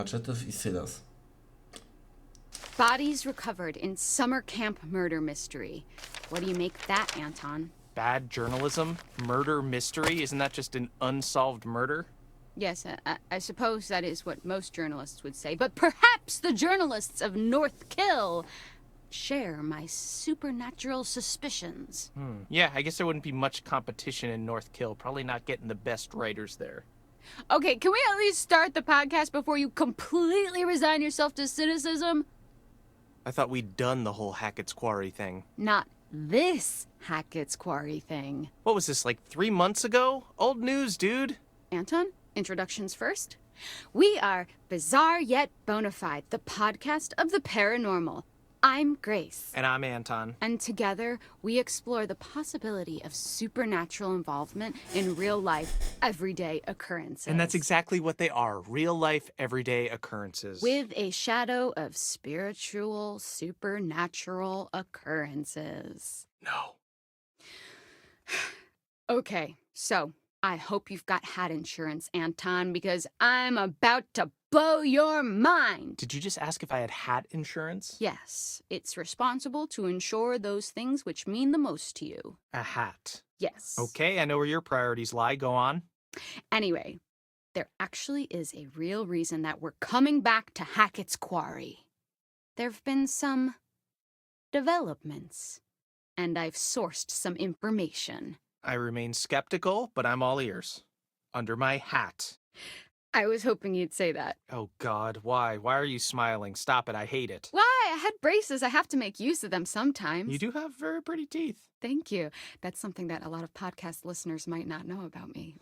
Maczetów I Silas. Bodies recovered in summer camp murder mystery. What do you make that, Anton? Bad journalism? Murder mystery? Isn't that just an unsolved murder? Yes, I suppose that is what most journalists would say, but perhaps the journalists of North Kill share my supernatural suspicions. Yeah, I guess there wouldn't be much competition in North Kill. Probably not getting the best writers there. Okay, can we at least start the podcast before you completely resign yourself to cynicism? I thought we'd done the whole Hackett's Quarry thing. Not this Hackett's Quarry thing. What was this, like 3 months ago? Old news, dude. Anton, introductions first. We are Bizarre Yet Bonafide, the podcast of the paranormal. I'm Grace. And I'm Anton. And together, we explore the possibility of supernatural involvement in real-life, everyday occurrences. And that's exactly what they are, real-life, everyday occurrences. With a shadow of spiritual, supernatural occurrences. No. Okay, so I hope you've got hat insurance, Anton, because I'm about to blow your mind. Did you just ask if I had hat insurance? Yes, it's responsible to insure those things which mean the most to you. A hat. Yes. Okay, I know where your priorities lie. Go on. Anyway, there actually is a real reason that we're coming back to Hackett's Quarry. There've been some developments, and I've sourced some information. I remain skeptical, but I'm all ears. Under my hat. I was hoping you'd say that. Oh, God, why? Why are you smiling? Stop it, I hate it. Why? I had braces. I have to make use of them sometimes. You do have very pretty teeth. Thank you. That's something that a lot of podcast listeners might not know about me.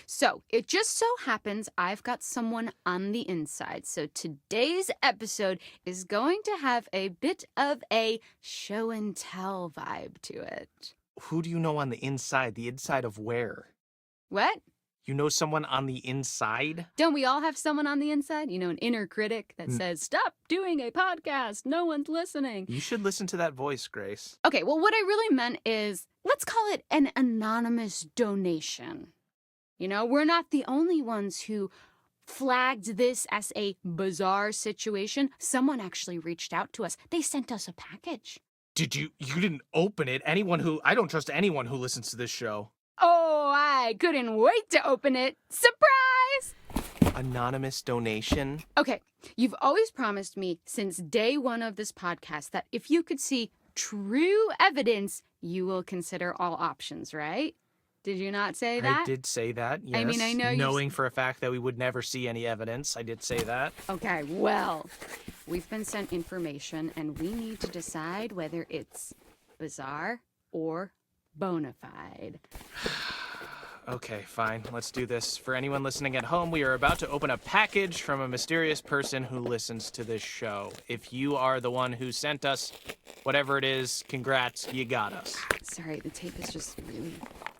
So, it just so happens I've got someone on the inside. So today's episode is going to have a bit of a show and tell vibe to it. Who do you know on the inside? The inside of where? What? You know someone on the inside? Don't we all have someone on the inside? You know, an inner critic that says, stop doing a podcast. No one's listening. You should listen to that voice, Grace. Okay, well, what I really meant is, let's call it an anonymous donation. You know, we're not the only ones who flagged this as a bizarre situation. Someone actually reached out to us. They sent us a package. You didn't open it? I don't trust anyone who listens to this show. Oh, I couldn't wait to open it. Surprise! Anonymous donation? Okay, you've always promised me since day one of this podcast that if you could see true evidence, you will consider all options, right? Did you not say that? I did say that, yes. I mean, I know you... Knowing for a fact that we would never see any evidence, I did say that. Okay, well, we've been sent information, and we need to decide whether it's bizarre or bona fide. Okay, fine. Let's do this. For anyone listening at home, we are about to open a package from a mysterious person who listens to this show. If you are the one who sent us whatever it is, congrats, you got us. Sorry, the tape is just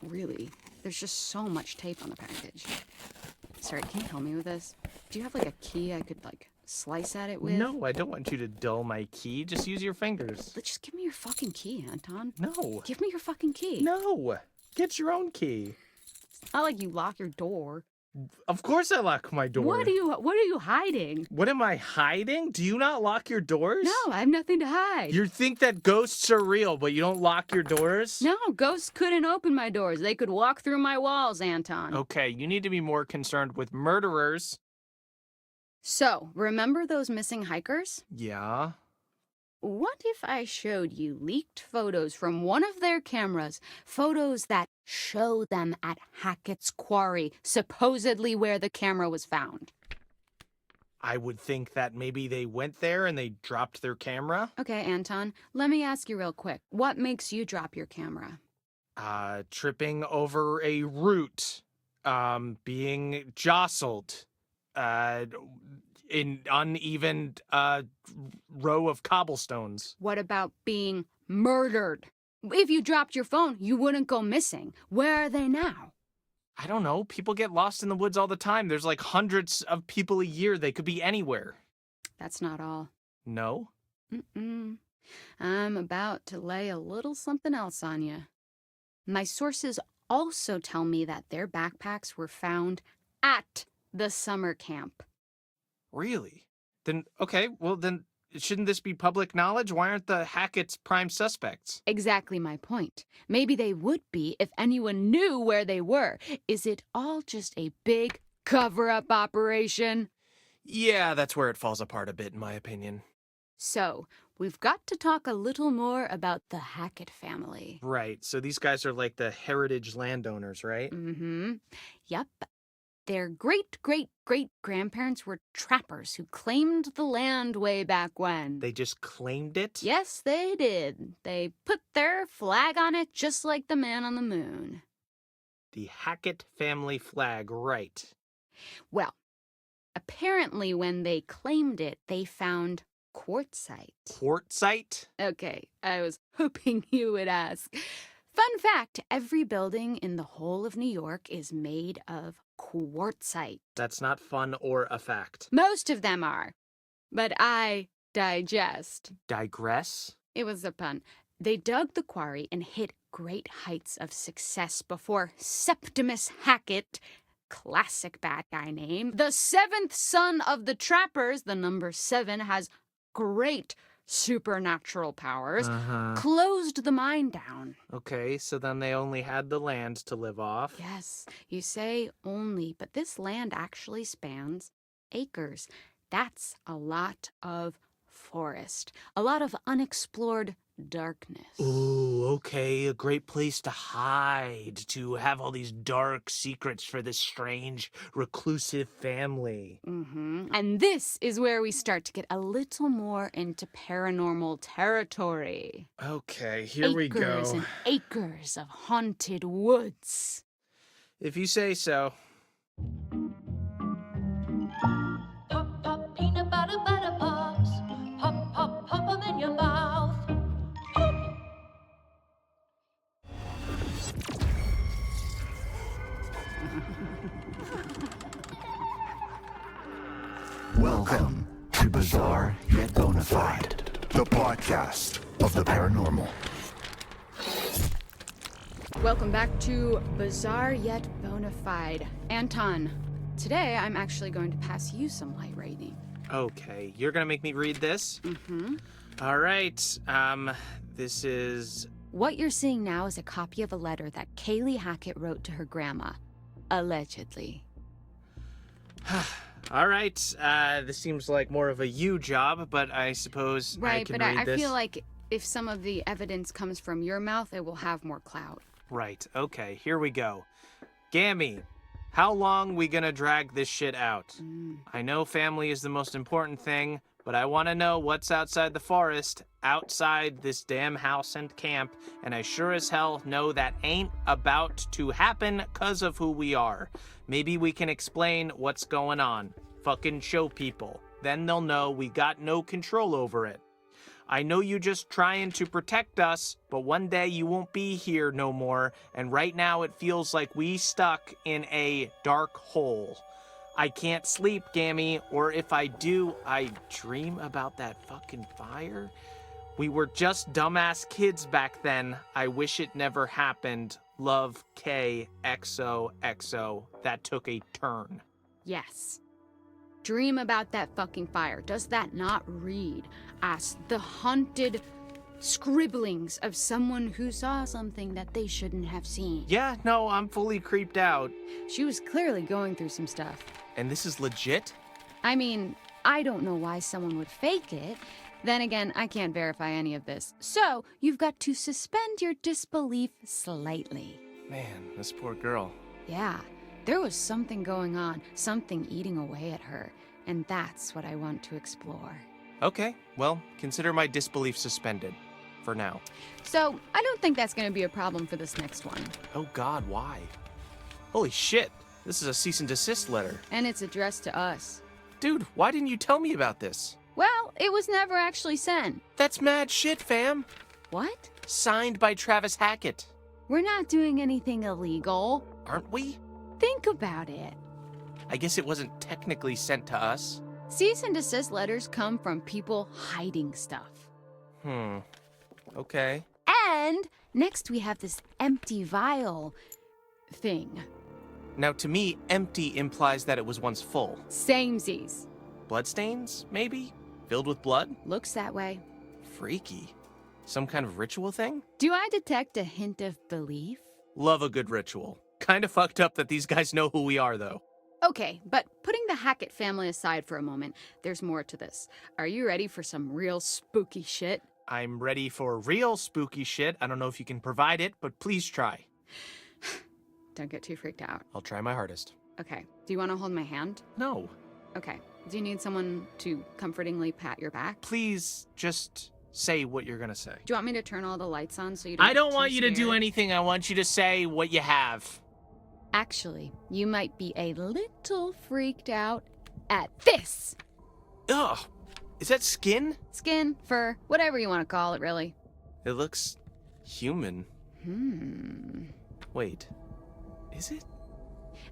really, there's just so much tape on the package. Sorry, can you help me with this? Do you have, like, a key I could, like, slice at it with? No, I don't want you to dull my key. Just use your fingers. Just give me your fucking key, Anton. No. Give me your fucking key. No. Get your own key. It's not like you lock your door. Of course I lock my door. What are you hiding? What am I hiding? Do you not lock your doors? No, I have nothing to hide. You think that ghosts are real, but you don't lock your doors? No, ghosts couldn't open my doors. They could walk through my walls, Anton. Okay, you need to be more concerned with murderers. So, remember those missing hikers? Yeah. What if I showed you leaked photos from one of their cameras, photos that show them at Hackett's Quarry, supposedly where the camera was found? I would think that maybe they went there and they dropped their camera. Okay, Anton, let me ask you real quick. What makes you drop your camera? Tripping over a root, being jostled, in uneven row of cobblestones. What about being murdered? If you dropped your phone, you wouldn't go missing. Where are they now? I don't know. People get lost in the woods all the time. There's like hundreds of people a year. They could be anywhere. That's not all. No? I'm about to lay a little something else on you. My sources also tell me that their backpacks were found at the summer camp. Really? Then shouldn't this be public knowledge? Why aren't the Hackett's prime suspects? Exactly my point. Maybe they would be if anyone knew where they were. Is it all just a big cover-up operation? Yeah, that's where it falls apart a bit, in my opinion. So, we've got to talk a little more about the Hackett family. Right, so these guys are like the heritage landowners, right? Mm-hmm. Yep. Their great-great-great-grandparents were trappers who claimed the land way back when. They just claimed it? Yes, they did. They put their flag on it just like the man on the moon. The Hackett family flag, right. Well, apparently when they claimed it, they found quartzite. Quartzite? Okay, I was hoping you would ask. Fun fact, every building in the whole of New York is made of quartzite. That's not fun or a fact. Most of them are. But I digest. Digress? It was a pun. They dug the quarry and hit great heights of success before Septimus Hackett, classic bad guy name, the seventh son of the trappers, the number 7 has great supernatural powers, closed the mine down. Okay, so then they only had the land to live off. Yes, you say only, but this land actually spans acres. That's a lot of forest, a lot of unexplored darkness. Ooh, okay, a great place to hide, to have all these dark secrets for this strange, reclusive family. And this is where we start to get a little more into paranormal territory. Okay, here we go. Acres and acres of haunted woods. If you say so. Pop, pop, peanut butter, butter pops. Pop, pop, pop 'em in your mouth. Welcome to Bizarre Yet Bonafide, the podcast of the paranormal. Welcome back to Bizarre Yet Bonafide. Anton, today I'm actually going to pass you some light reading. Okay, you're gonna make me read this? All right, this is... What you're seeing now is a copy of a letter that Kaylee Hackett wrote to her grandma. Allegedly. All right, this seems like more of a you job, but I suppose I Right, can but read I this. feel like if some of the evidence comes from your mouth, it will have more clout. Right, okay, here we go. Gammy, how long we gonna drag this shit out? I know family is the most important thing, but I want to know what's outside the forest, outside this damn house and camp, and I sure as hell know that ain't about to happen 'cause of who we are. Maybe we can explain what's going on. Fucking show people. Then they'll know we got no control over it. I know you just trying to protect us, but one day you won't be here no more, and right now it feels like we stuck in a dark hole. I can't sleep, Gammy, or if I do, I dream about that fucking fire. We were just dumbass kids back then. I wish it never happened. Love, K, XOXO. That took a turn. Yes. Dream about that fucking fire. Does that not read as the haunted scribblings of someone who saw something that they shouldn't have seen? Yeah, no, I'm fully creeped out. She was clearly going through some stuff. And this is legit? I mean, I don't know why someone would fake it. Then again, I can't verify any of this. So, you've got to suspend your disbelief slightly. Man, this poor girl. Yeah, there was something going on, something eating away at her. And that's what I want to explore. Okay, well, consider my disbelief suspended. For now. So, I don't think that's going to be a problem for this next one. Oh God, why? Holy shit, this is a cease and desist letter. And it's addressed to us. Dude, why didn't you tell me about this? Well, it was never actually sent. That's mad shit, fam. What? Signed by Travis Hackett. We're not doing anything illegal. Aren't we? Think about it. I guess it wasn't technically sent to us. Cease and desist letters come from people hiding stuff. Okay. And next we have this empty vial thing. Now, to me, empty implies that it was once full. Samesies. Bloodstains, maybe? Filled with blood? Looks that way. Freaky. Some kind of ritual thing? Do I detect a hint of belief? Love a good ritual. Kinda fucked up that these guys know who we are, though. Okay, but putting the Hackett family aside for a moment, there's more to this. Are you ready for some real spooky shit? I'm ready for real spooky shit. I don't know if you can provide it, but please try. Don't get too freaked out. I'll try my hardest. Okay, do you want to hold my hand? No. Okay, do you need someone to comfortingly pat your back? Please, just say what you're gonna say. Do you want me to turn all the lights on so you don't I don't get want too you to do scared? anything. I want you to say what you have. Actually, you might be a little freaked out at this. Ugh. Is that skin? Skin, fur, whatever you want to call it, really. It looks human. Wait. Is it?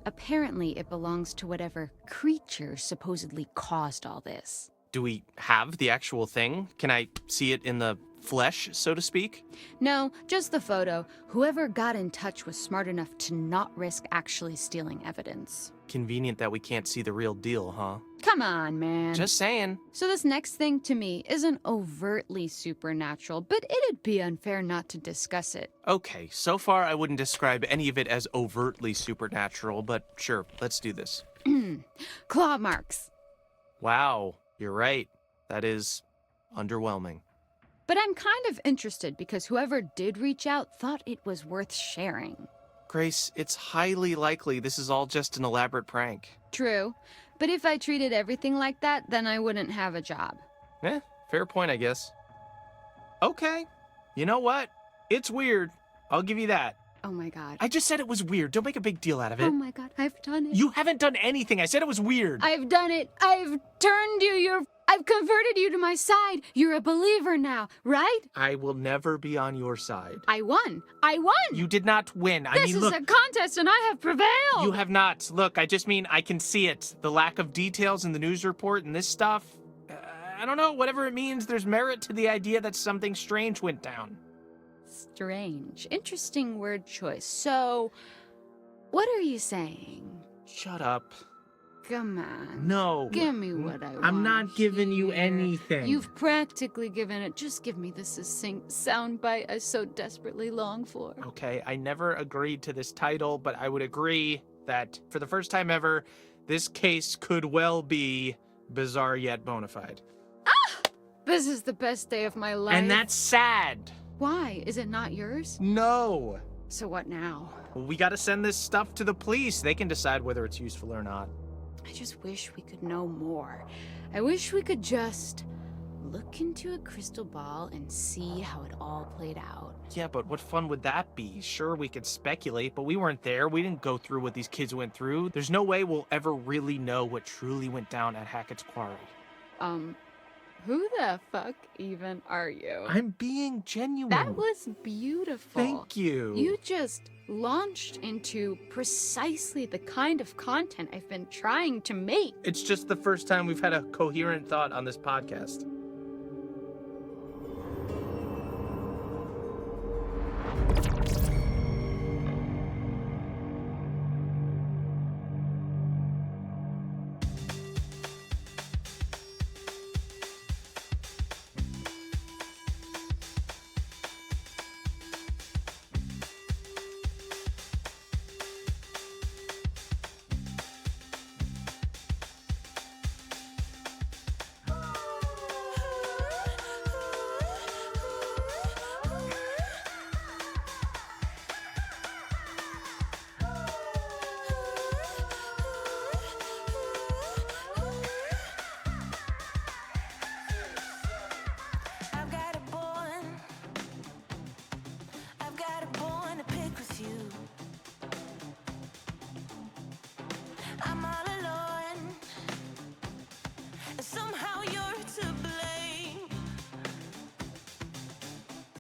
Apparently, it belongs to whatever creature supposedly caused all this. Do we have the actual thing? Can I see it in the flesh, so to speak? No, just the photo. Whoever got in touch was smart enough to not risk actually stealing evidence. Convenient that we can't see the real deal, huh? Come on, man. Just saying. So this next thing to me isn't overtly supernatural, but it'd be unfair not to discuss it. Okay, so far I wouldn't describe any of it as overtly supernatural, but sure, let's do this. Claw marks. Wow, you're right. That is underwhelming. But I'm kind of interested because whoever did reach out thought it was worth sharing. Grace, it's highly likely this is all just an elaborate prank. True, but if I treated everything like that, then I wouldn't have a job. Fair point, I guess. Okay, you know what? It's weird. I'll give you that. Oh my god. I just said it was weird. Don't make a big deal out of it. Oh my god, I've done it. You haven't done anything. I said it was weird. I've done it. I've turned you. I've converted you to my side. You're a believer now, right? I will never be on your side. I won. You did not win. I This mean, is look. a contest and I have prevailed. You have not. Look, I just mean I can see it. The lack of details in the news report and this stuff. I don't know, whatever it means, there's merit to the idea that something strange went down. Strange. Interesting word choice. So, what are you saying? Shut up. Come on. No. Give me what I want. I'm not giving you anything. You've practically given it. Just give me the succinct soundbite I so desperately long for. Okay, I never agreed to this title, but I would agree that for the first time ever, this case could well be bizarre yet bona fide. This is the best day of my life. And that's sad. Why? Is it not yours? No. So what now? We gotta send this stuff to the police. They can decide whether it's useful or not. I just wish we could know more. I wish we could just look into a crystal ball and see how it all played out. Yeah, but what fun would that be? Sure, we could speculate, but we weren't there. We didn't go through what these kids went through. There's no way we'll ever really know what truly went down at Hackett's Quarry. Who the fuck even are you? I'm being genuine. That was beautiful. Thank you. You just launched into precisely the kind of content I've been trying to make. It's just the first time we've had a coherent thought on this podcast.